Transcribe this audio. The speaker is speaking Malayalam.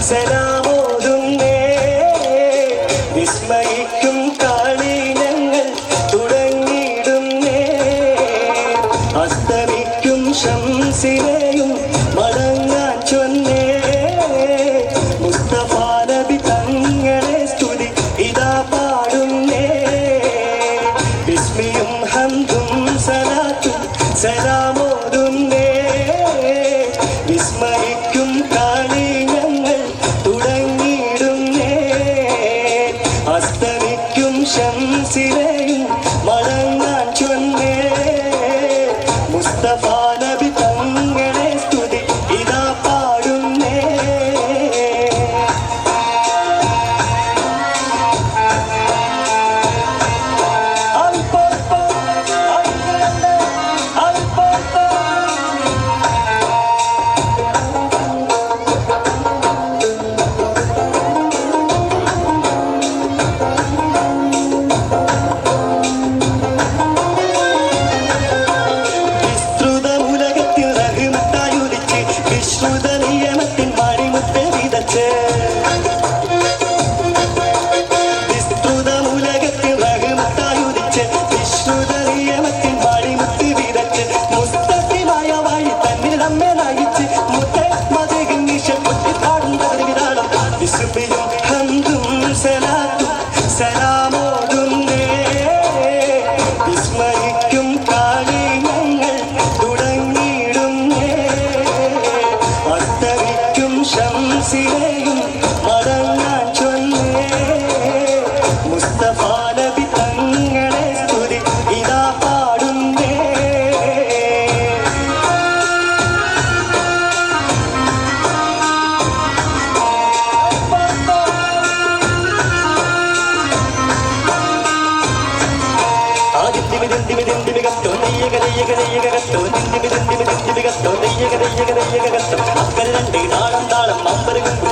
സലാമോതുന്നേ വിസ്മയിക്കും കാളി ഞങ്ങൾ തുടങ്ങിയിടുന്നേ അസ്തമിക്കും ശംസിനെയും മടങ്ങാൻ ചൊന്നേ മുസ്തഫ നബി തങ്ങളെ സ്തുതി ഇതാ പാടുന്നേ ബിസ്മിയും ഹംദും സലാത്തും സലാമോതുന്നേ വിസ്മയിക്കും കാളി ഞങ്ങൾ തുടങ്ങിയിടുന്നേ അസ്തമിക്കും ശംസിനെയും മടങ്ങാൻ ചൊന്നേ മുസ്തഫ നബി തങ്ങളെ സ്തുതി ഇതാ പാടുന്നേ സലാമോതുന്നേ വിസ്മയിക്കും കാളി ഞങ്ങൾ തുടങ്ങിയിടുന്നേ അസ്തമിക്കും ശംസിനെയും മടങ്ങാൻ ചൊന്നേ മുസ്തഫ നബി തങ്ങളെ സ്തുതി ഇതാ പാടുന്നേ അക്കരെ രണ്ട് താളം താളം അമ്പരകും